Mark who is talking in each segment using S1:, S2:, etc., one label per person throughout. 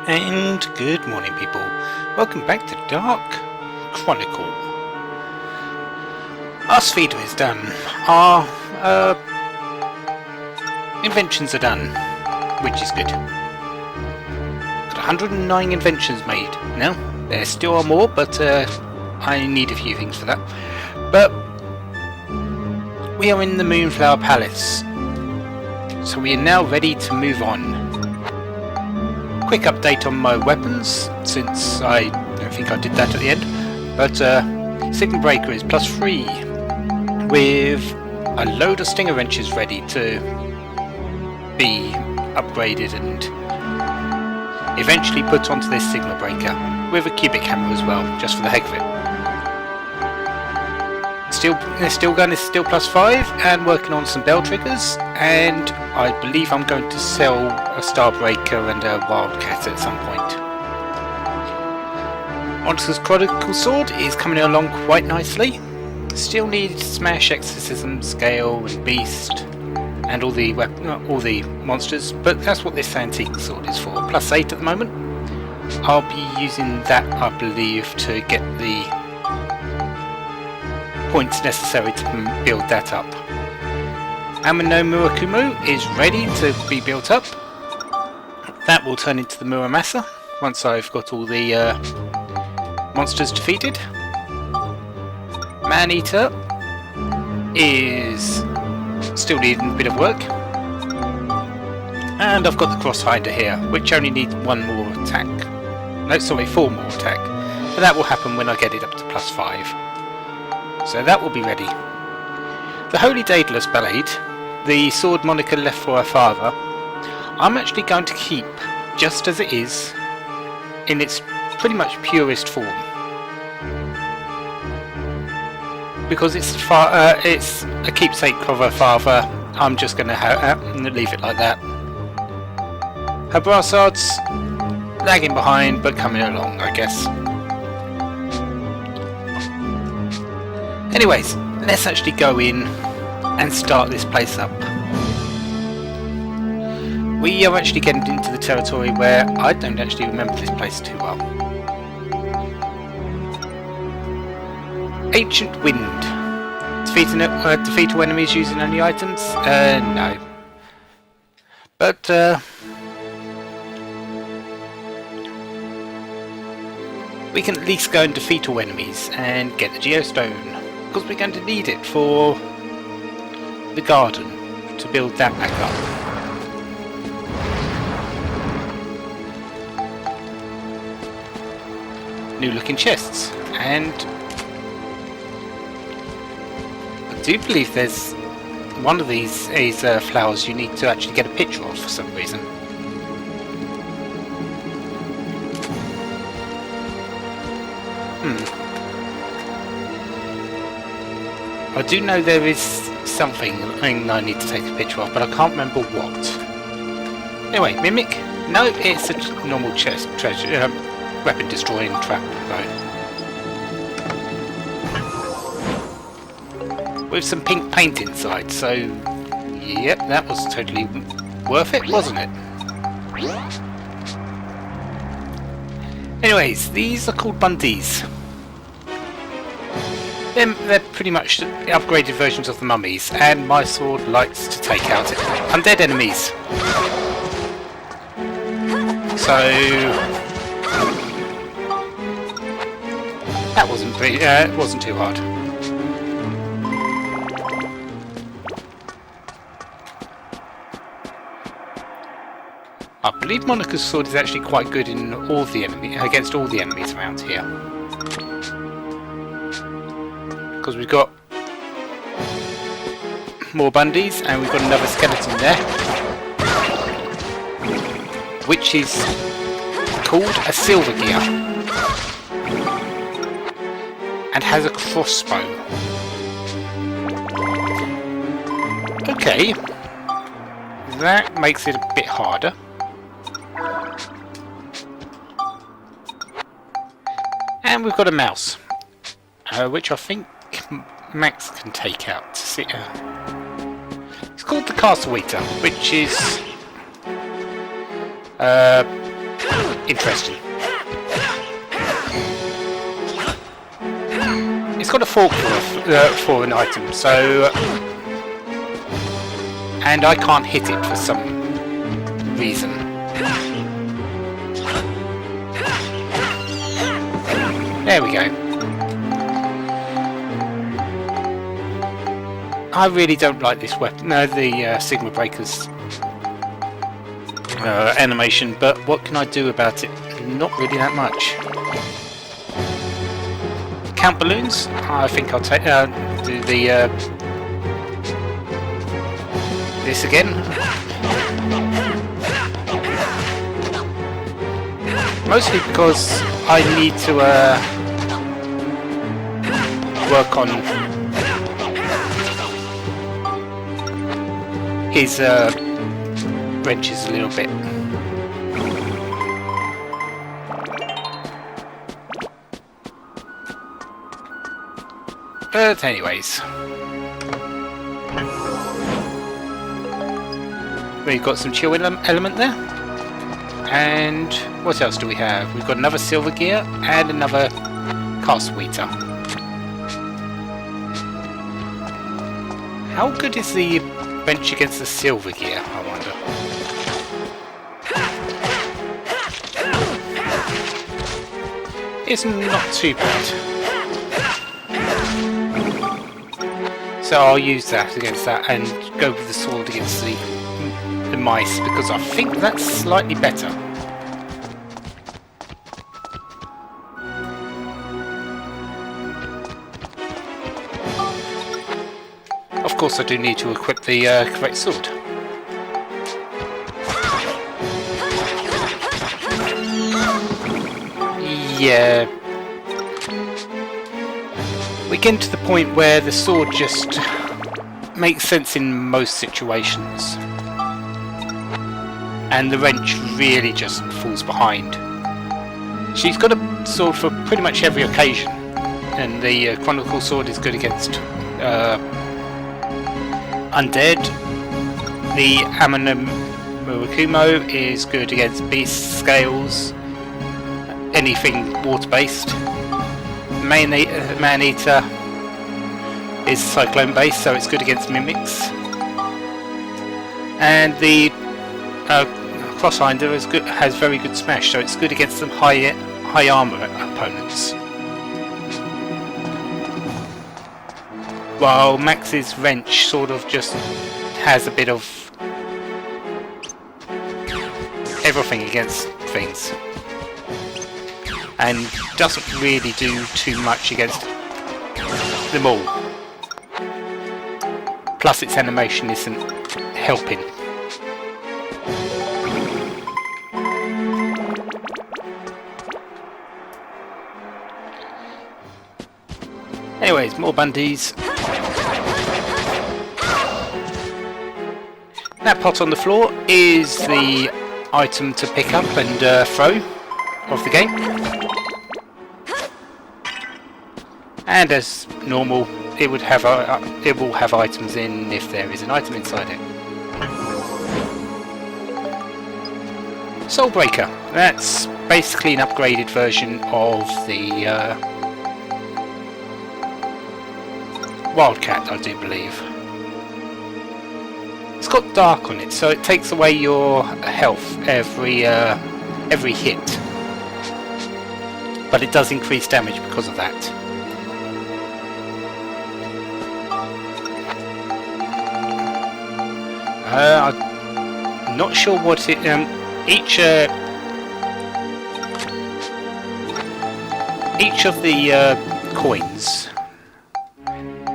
S1: And good morning, people. Welcome back to Dark Chronicle. Our speeder is done. Our inventions are done, which is good. Got 109 inventions made. Now, there still are more, but I need a few things for that. But we are in the Moonflower Palace, so we are now ready to move on. Quick update on my weapons, since I don't think I did that at the end, but Signal Breaker is +3 with a load of Stinger Wrenches ready to be upgraded and eventually put onto this Signal Breaker, with a cubic hammer as well, just for the heck of it. Steel gun is still +5 and working on some bell triggers, and I believe I'm going to sell a Starbreaker and a Wildcat at some point. Monster's Chronicle Sword is coming along quite nicely. Still need Smash, Exorcism, Scale and Beast and all the monsters, but that's what this Antique Sword is for. +8 at the moment. I'll be using that, I believe, to get the points necessary to build that up. Amano Murakumo is ready to be built up. That will turn into the Muramasa once I've got all the monsters defeated. Maneater is still needing a bit of work. And I've got the Crosshinder here, which only needs 1 more attack. No, sorry, 4 more attack. But that will happen when I get it up to +5. So that will be ready. The Holy Daedalus Blade, the sword Monica left for her father, I'm actually going to keep just as it is, in its pretty much purest form. Because it's a keepsake of her father, I'm just going to leave it like that. Her brassards, lagging behind but coming along, I guess. Anyways, let's actually go in and start this place up. We are actually getting into the territory where I don't actually remember this place too well. Ancient Wind. Defeat all enemies using only items? No. But, we can at least go and defeat all enemies and get the Geostone, because we're going to need it for the garden to build that back up. New looking chests, and I do believe there's one of these flowers you need to actually get a picture of for some reason. I do know there is something I need to take a picture of, but I can't remember what. Anyway, Mimic? No, it's a normal weapon destroying trap, though. With some pink paint inside, so yep, that was totally worth it, wasn't it? Anyways, these are called Bundies. They're pretty much upgraded versions of the mummies, and my sword likes to take out undead enemies. So that it wasn't too hard. I believe Monica's sword is actually quite good in against all the enemies around here. Because we've got more Bundies and we've got another skeleton there, which is called a Silver Gear and has a crossbow. Okay, that makes it a bit harder. And we've got a mouse, which I think Max can take out. It's called the Castle Eater, which is interesting. It's got a fork for an item, so... and I can't hit it for some reason. There we go. I really don't like this weapon, the Sigma Breakers animation, but what can I do about it? Not really that much. Count balloons? I think I'll take do the this again. Mostly because I need to work on his wrenches a little bit. But anyways, we've got some chill element there. And what else do we have? We've got another silver gear and another castle eater. How good is the bench against the silver gear, I wonder? It's not too bad. So I'll use that against that and go with the sword against the mice, because I think that's slightly better. Of course I do need to equip the correct sword. Yeah. We're getting to the point where the sword just makes sense in most situations. And the wrench really just falls behind. She's got a sword for pretty much every occasion. And the Chronicle sword is good against undead. The Murakumo is good against beast scales. Anything water-based. Man-Eater is cyclone based, so it's good against mimics. And the Crosshinder has very good smash, so it's good against some high armor opponents. While Max's wrench sort of just has a bit of everything against things, and doesn't really do too much against them all. Plus its animation isn't helping. Anyways, more bundies. That pot on the floor is the item to pick up and throw of the game. And as normal, it will have items in if there is an item inside it. Soulbreaker. That's basically an upgraded version of the Wildcat, I do believe. It's got dark on it, so it takes away your health every hit, but it does increase damage because of that. I'm not sure what it. Each of the coins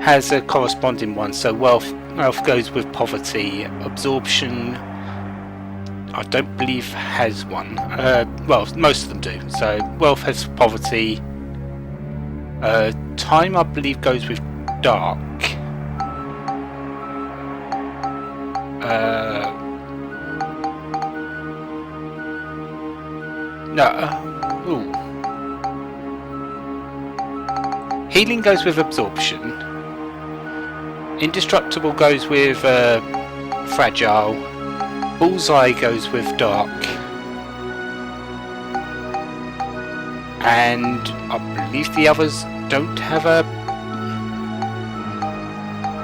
S1: has a corresponding one. So wealth goes with poverty. Absorption, I don't believe has one. Well, most of them do. So wealth has poverty. Time, I believe, goes with dark. Ooh. Healing goes with absorption. Indestructible goes with fragile. Bullseye goes with dark. and I believe the others don't have a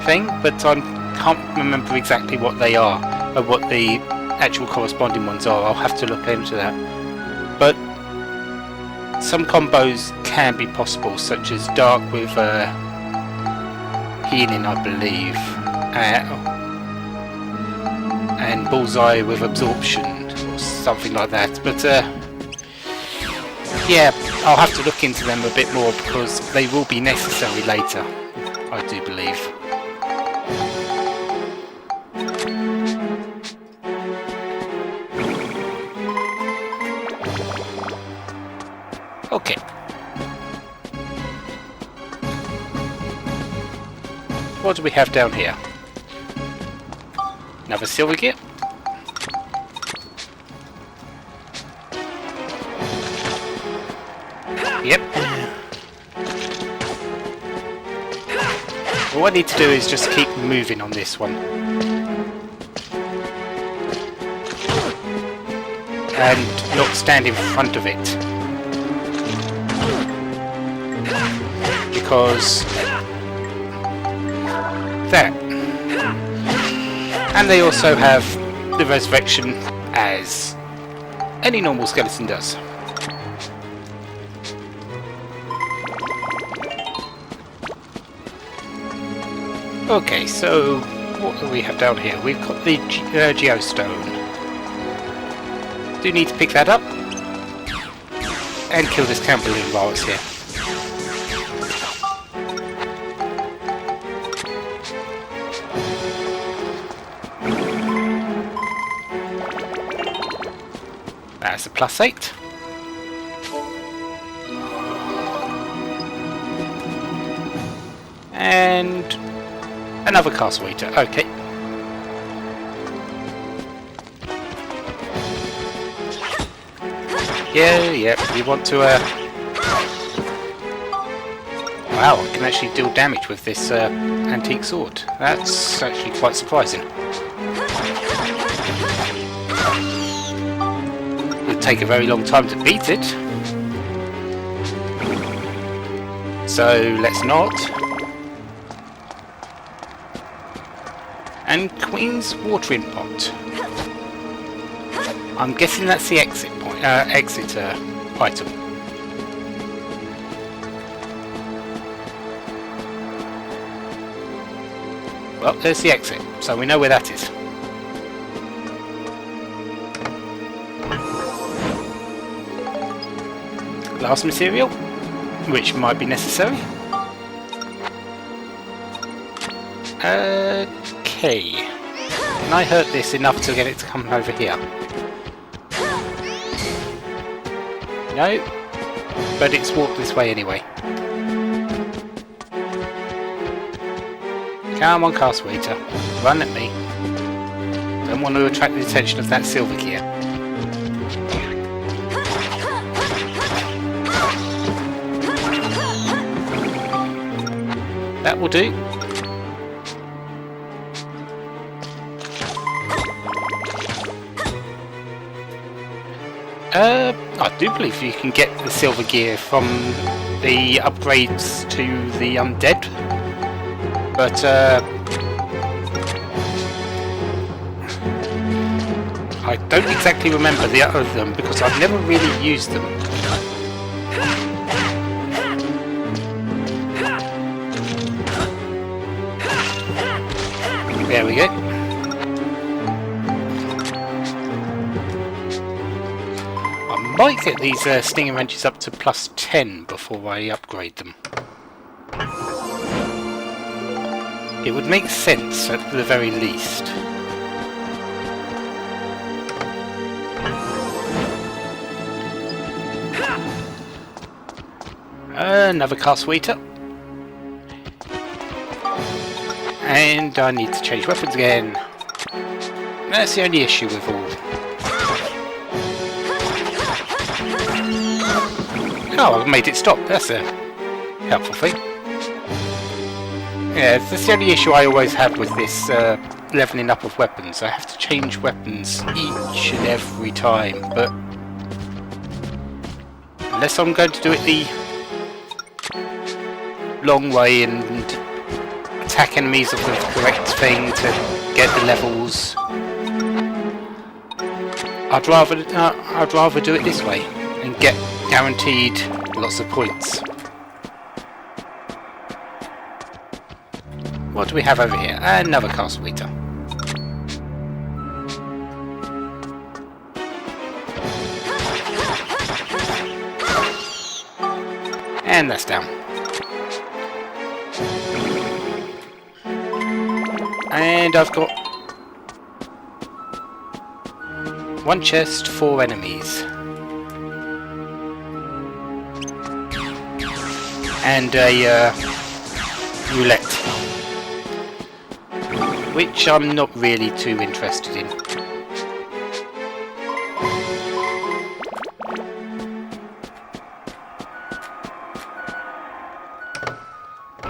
S1: thing, but I can't remember exactly what they are, or what the actual corresponding ones are. I'll have to look into that. But some combos can be possible, such as Dark with healing, I believe, and Bullseye with absorption, or something like that. But yeah, I'll have to look into them a bit more, because they will be necessary later, I do believe. Okay. What do we have down here? Another silver gear. Yep. All I need to do is just keep moving on this one. And not stand in front of it. Because that. And they also have the resurrection, as any normal skeleton does. Okay, so what do we have down here? We've got the geostone. Do need to pick that up and kill this camp balloon while it's here. That's a +8. And another castle eater. Okay. Yeah, we want to wow, I can actually deal damage with this antique sword. That's actually quite surprising. It'll take a very long time to beat it. So let's not. And Queen's watering pot. I'm guessing that's the exit point, item. Well, there's the exit, so we know where that is. Glass material, which might be necessary. Okay. Can I hurt this enough to get it to come over here? No, but it's walked this way anyway. Come on, Castle Eater, run at me. Don't want to attract the attention of that silver gear. That will do. I do believe you can get the silver gear from the upgrades to the undead, but I don't exactly remember the other of them because I've never really used them. There we go. I might get these stinging wrenches up to +10 before I upgrade them. It would make sense at the very least. Another castle eater. And I need to change weapons again. That's the only issue with all. Oh, I've made it stop. That's a helpful thing. Yeah, that's the only issue I always have with this leveling up of weapons. I have to change weapons each and every time, but unless I'm going to do it the long way and attack enemies of the correct thing to get the levels. I'd rather do it this way and get guaranteed lots of points. What do we have over here? Another castle eater. And that's down. And I've got one chest, 4 enemies. And a roulette, which I'm not really too interested in.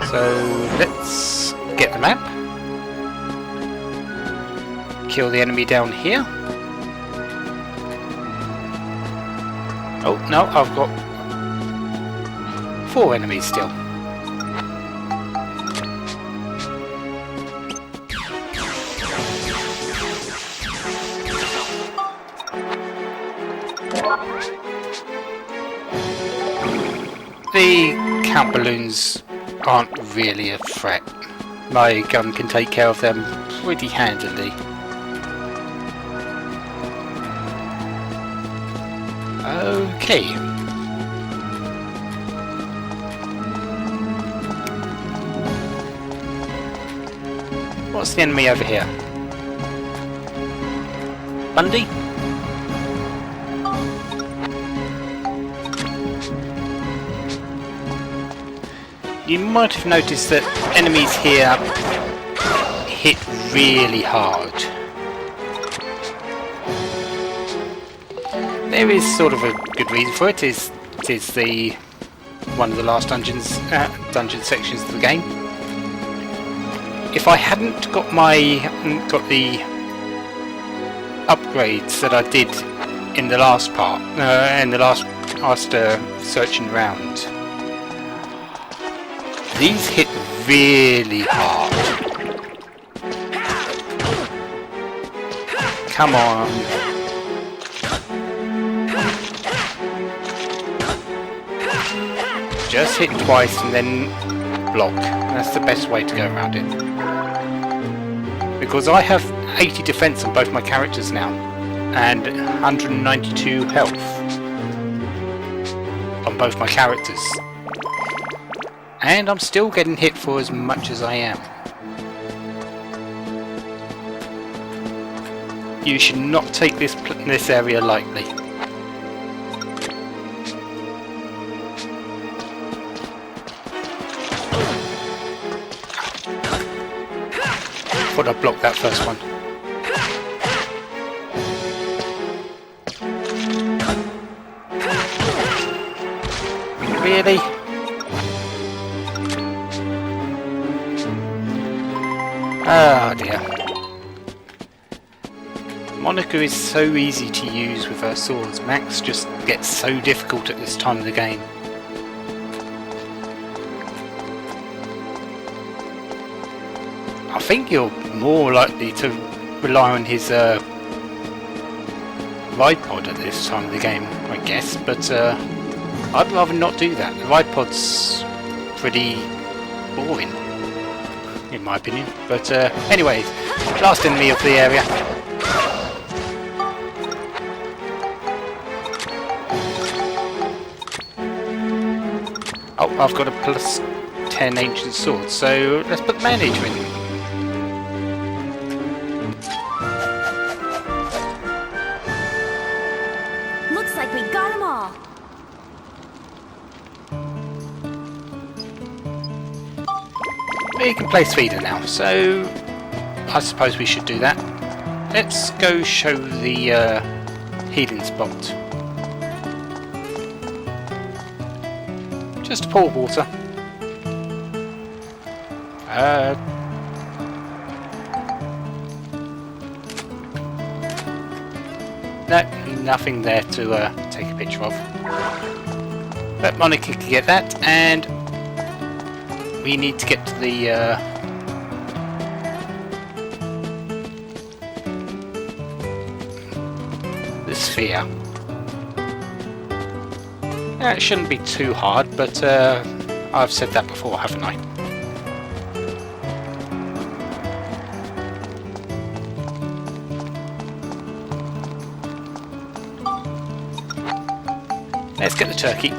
S1: So let's get the map. Kill the enemy down here. Oh no, I've got 4 enemies still. The count balloons aren't really a threat. My gun can take care of them pretty handily. Okay. What's the enemy over here? Bundy? You might have noticed that enemies here hit really hard. There is sort of a good reason for it. It is the one of the last dungeon sections of the game. If I hadn't got the upgrades that I did in the last part, in the last searching round, these hit really hard. Come on. Just hit twice and then block. That's the best way to go around it. Because I have 80 defense on both my characters now and 192 health on both my characters. And I'm still getting hit for as much as I am. You should not take this area lightly. Thought I'd block that first one. Really? Ah dear. Monica is so easy to use with her swords. Max just gets so difficult at this time of the game. I think you're more likely to rely on his ride pod at this time of the game, I guess, but I'd rather not do that. The ride pod's pretty boring, in my opinion. But anyways, last enemy of the area. Oh, I've got a plus 10 ancient sword, so let's put the manager in.
S2: Looks like we got them all.
S1: We can place feeder now, so I suppose we should do that. Let's go show the healing spot. Just to pour water. No, nothing there to take a picture of. But Monica can get that, and we need to get to the sphere. It shouldn't be too hard, but I've said that before, haven't I? Let's get the turkey.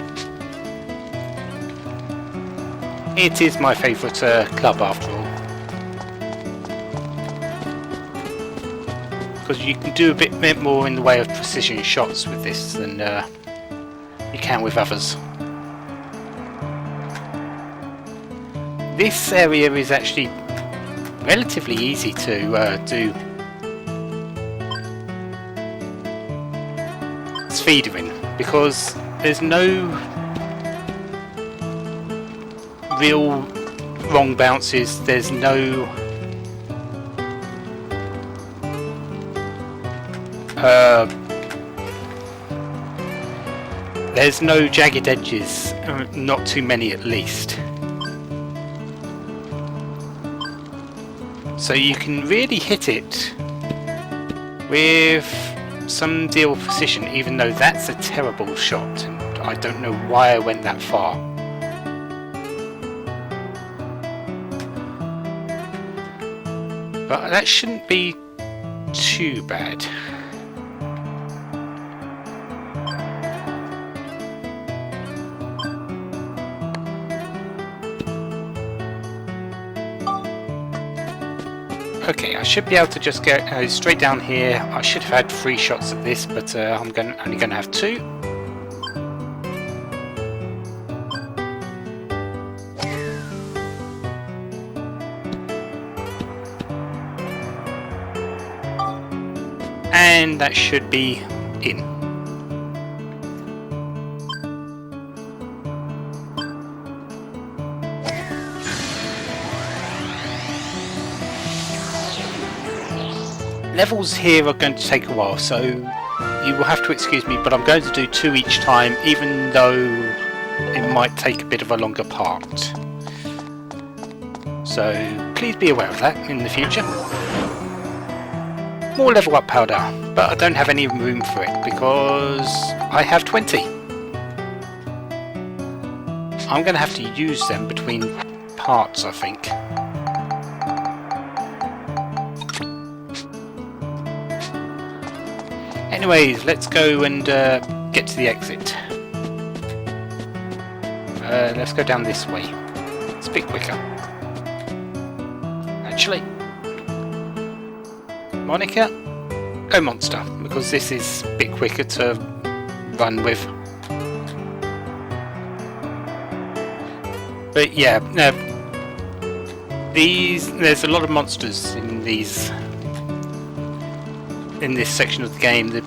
S1: It is my favourite club after all. Because you can do a bit more in the way of precision shots with this than you can with others. This area is actually relatively easy to do speeder in, because there's no real wrong bounces, there's no jagged edges, not too many at least. So you can really hit it with some deal of precision, even though that's a terrible shot, and I don't know why I went that far. But that shouldn't be too bad. Okay, I should be able to just go straight down here. I should have had 3 shots at this, but I'm only going to have 2. And that should be in. Levels here are going to take a while, so you will have to excuse me, but I'm going to do 2 each time, even though it might take a bit of a longer part. So please be aware of that in the future. More level up powder, but I don't have any room for it because I have 20. I'm going to have to use them between parts, I think. Anyways, let's go and get to the exit. Let's go down this way. It's a bit quicker. Actually, Monica, go monster, because this is a bit quicker to run with. But yeah, there's a lot of monsters in this section of the game. The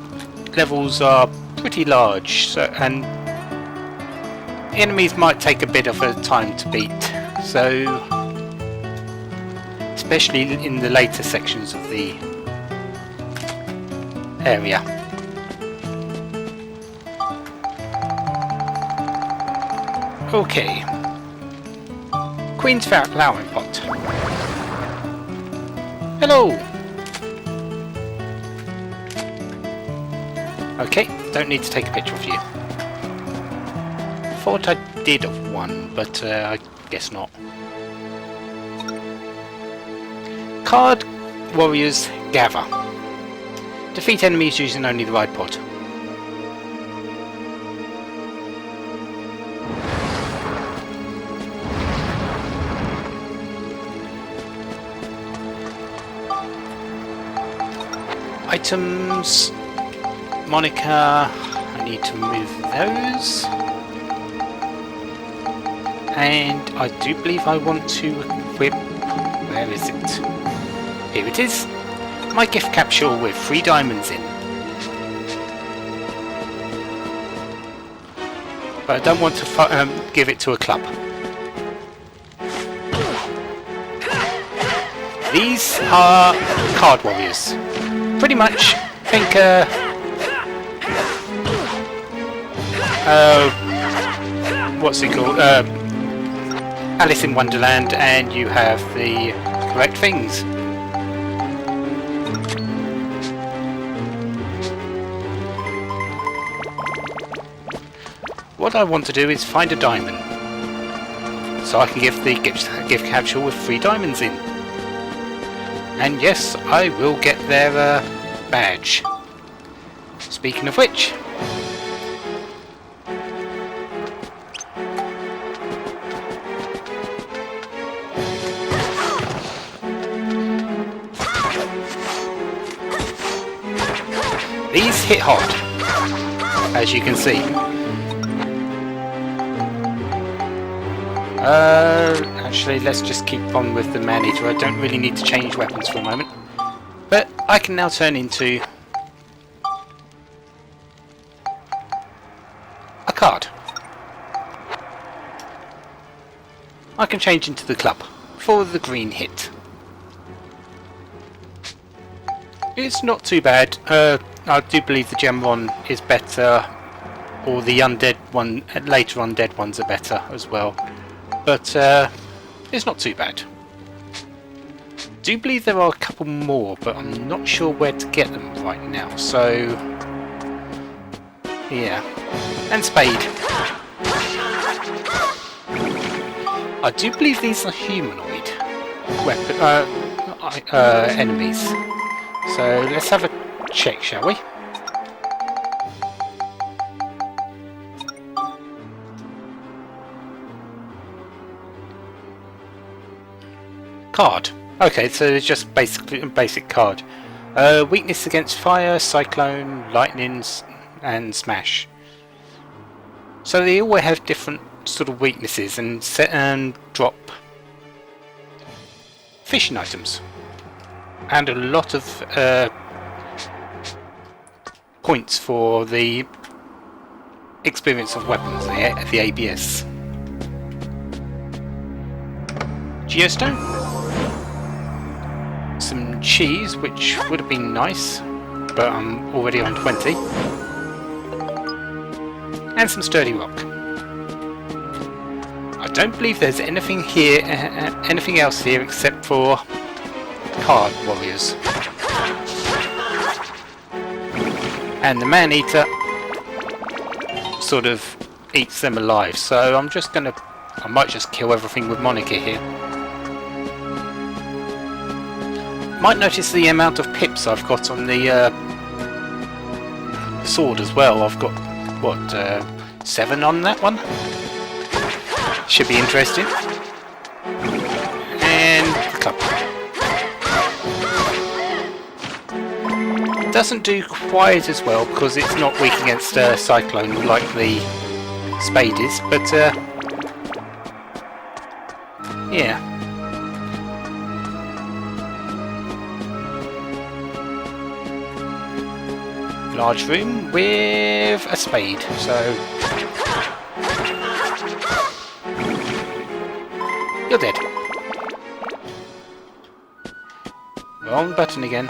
S1: levels are pretty large, so, and enemies might take a bit of a time to beat, so especially in the later sections of the area. Okay, Queen's Flowering Pot. Hello. Okay, don't need to take a picture of you. Thought I did of one, but I guess not. Card Warriors Gather. Defeat enemies using only the right pod. Items. Monica, I need to remove those. And I do believe I want to equip... Where is it? Here it is. My gift capsule with 3 diamonds in. But I don't want to give it to a club. These are card warriors. Pretty much, think what's it called? Alice in Wonderland, and you have the correct things. What I want to do is find a diamond, so I can give the gift capsule with 3 diamonds in. And yes, I will get their badge. Speaking of which, these hit hard, as you can see. Actually, let's just keep on with the man-eater. I don't really need to change weapons for a moment. But I can now turn into a card. I can change into the club for the green hit. It's not too bad. I do believe the gem one is better, or the undead one, later undead ones are better as well. But it's not too bad. Do believe there are a couple more, but I'm not sure where to get them right now. So yeah, and spade. I do believe these are humanoid enemies. So let's have a check, shall we? Card. Okay, so it's just basically a basic card. Weakness against fire, cyclone, lightning, and smash. So they all have different sort of weaknesses and set and drop fishing items, and a lot of points for the experience of weapons, the ABS. Geostone. Some cheese, which would have been nice, but I'm already on 20. And some sturdy rock. I don't believe there's anything here, anything else here except for card warriors. And the man-eater sort of eats them alive, so I might just kill everything with Monica here. Might notice the amount of pips I've got on the sword as well. I've got, what, 7 on that one? Should be interesting. And the cup. It doesn't do quite as well because it's not weak against cyclone like the spade is, but yeah. Large room with a spade, so you're dead. Wrong button again.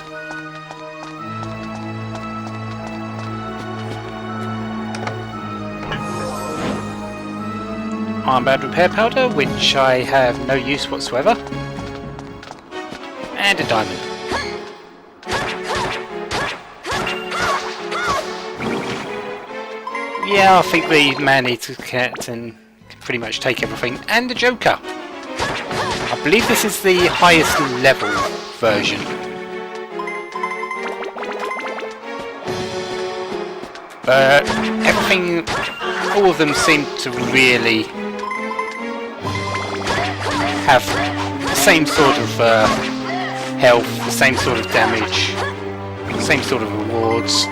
S1: Armband repair powder, which I have no use whatsoever, and a diamond. Yeah, I think the man-eater can pretty much take everything. And the Joker. I believe this is the highest level version. But everything, all of them seem to really have the same sort of health, the same sort of damage, the same sort of rewards.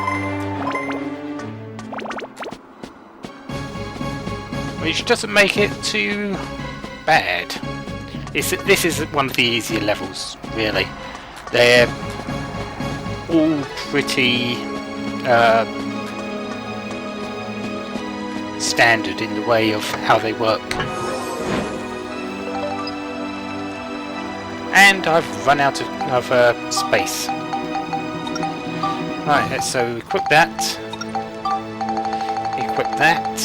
S1: Which doesn't make it too bad. This is one of the easier levels, really. They're all pretty standard in the way of how they work. And I've run out of space. Right, so equip that. Equip that.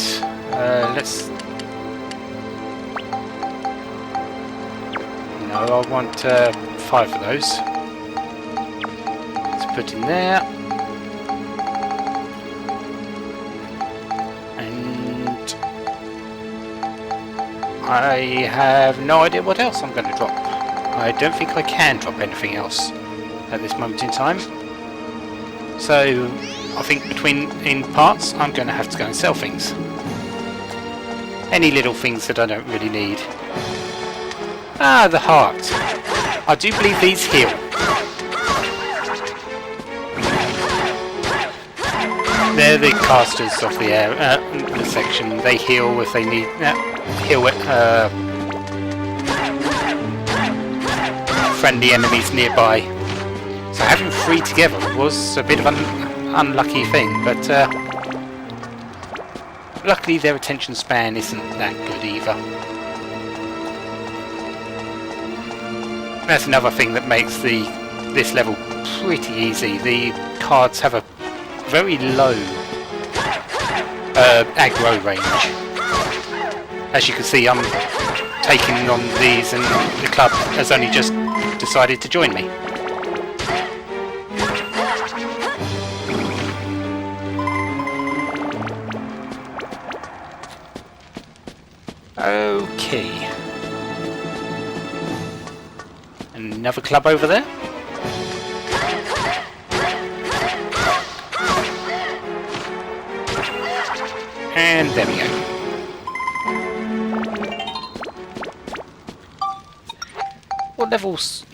S1: Let's I want 5 of those. Let's put in there. And I have no idea what else I'm going to drop. I don't think I can drop anything else at this moment in time. So I think in parts I'm going to have to go and sell things. Any little things that I don't really need. Ah, the heart. I do believe these heal. They're the casters of the air, the section. They heal if they need heal friendly enemies nearby. So having 3 together was a bit of an unlucky thing, but luckily their attention span isn't that good either. That's another thing that makes this level pretty easy. The cards have a very low aggro range. As you can see, I'm taking on these and the club has only just decided to join me. Okay. Another club over there. And there we go. What level's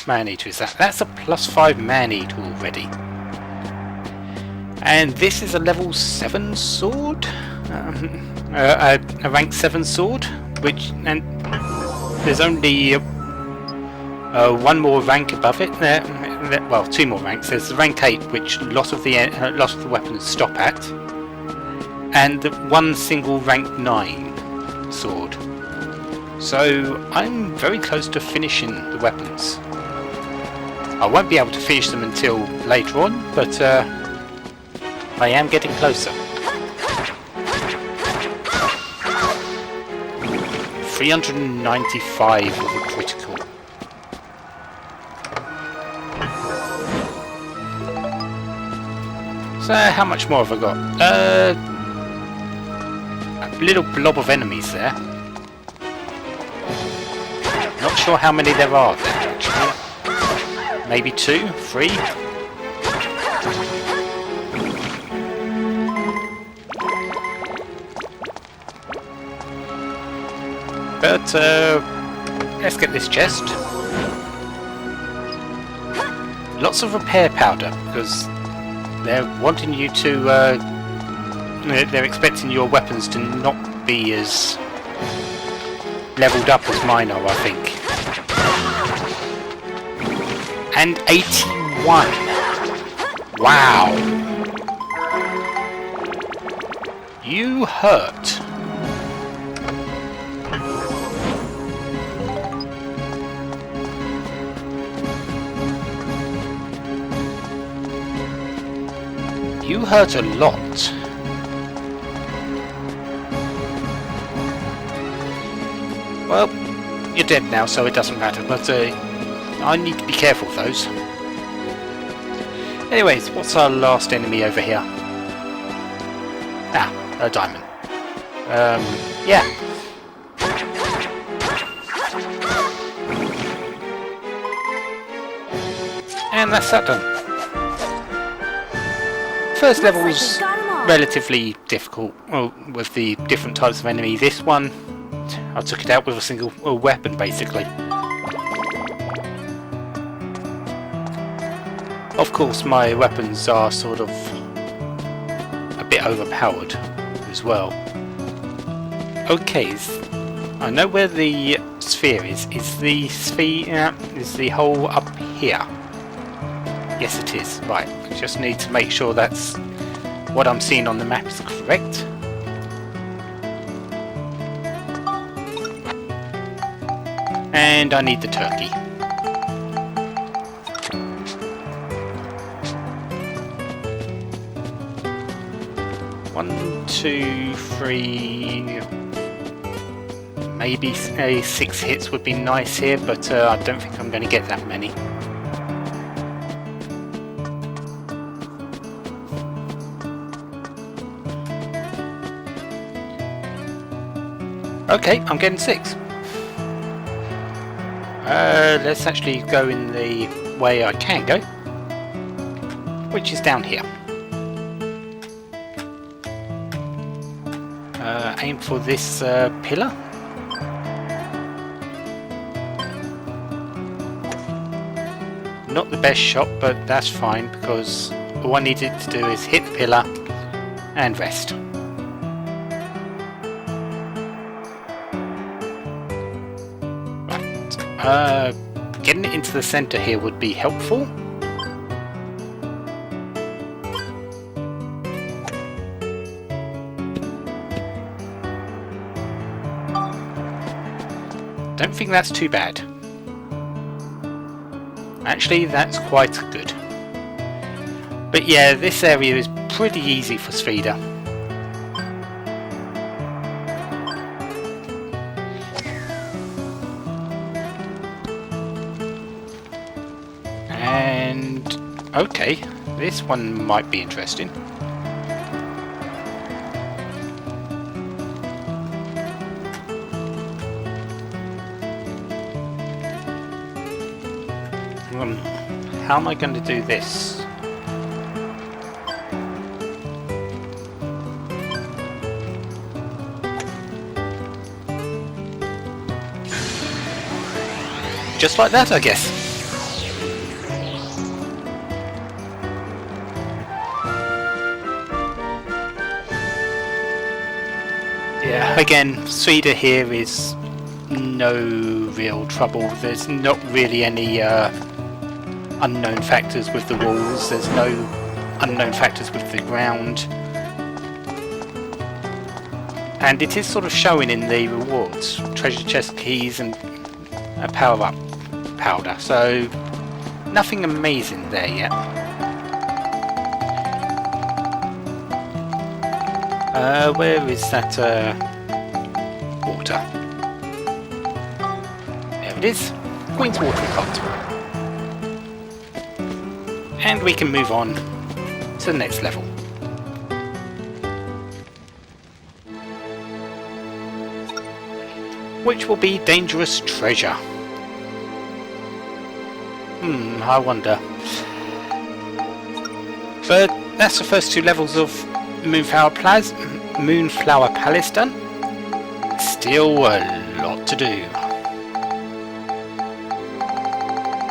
S1: man-eater is that? That's a +5 man-eater already. And this is a level 7 sword? A rank 7 sword, and there's only one more rank above it. Well, 2 more ranks. There's the rank 8, which a lot of the weapons stop at, and one single rank 9 sword. So I'm very close to finishing the weapons. I won't be able to finish them until later on, but I am getting closer. 395 with a critical. So how much more have I got? A little blob of enemies there. Not sure how many there are there actually. Maybe 2, 3. But let's get this chest. Lots of repair powder because they're wanting you to. They're expecting your weapons to not be as leveled up as mine are, I think. And 81. Wow. You hurt. You hurt a lot. Well, you're dead now, so it doesn't matter, but I need to be careful of those. Anyways, what's our last enemy over here? Ah, a diamond. Yeah. And that's that done. First level's relatively difficult with the different types of enemy. This one, I took it out with a single weapon basically. Of course my weapons are sort of a bit overpowered as well. Okay, I know where the sphere is. Is the sphere, is the hole up here? Yes it is, right. Just need to make sure that's what I'm seeing on the map is correct. And I need the turkey. maybe a 6 hits would be nice here, but I don't think I'm going to get that many. Okay, I'm getting 6. Let's actually go in the way I can go, which is down here. Aim for this pillar. Not the best shot, but that's fine because all I needed to do is hit the pillar and rest. Right. Getting it into the center here would be helpful. Don't think that's too bad. Actually, that's quite good. But yeah, this area is pretty easy for Sfida. And okay, this one might be interesting. How am I going to do this? Just like that, I guess. Yeah, again, Sfida here is no real trouble. There's not really any unknown factors with the walls, there's no unknown factors with the ground, and it is sort of showing in the rewards, treasure chest keys and a power up powder, so nothing amazing there yet. Where is that water? There it is, Queen's watering pot. And we can move on to the next level. Which will be dangerous treasure. I wonder. But that's the first 2 levels of Moonflower Palace done. Still a lot to do.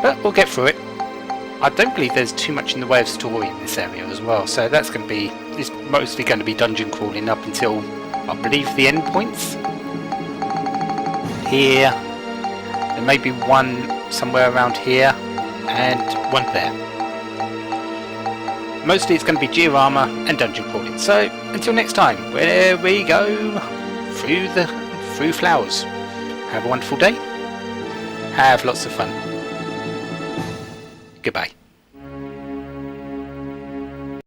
S1: But we'll get through it. I don't believe there's too much in the way of story in this area as well, so that's going to be, it's mostly going to be dungeon crawling up until, I believe, the end points. Here, there may be one somewhere around here, and one there. Mostly it's going to be gear armor and dungeon crawling, so until next time, where we go through flowers. Have a wonderful day, have lots of fun. Goodbye.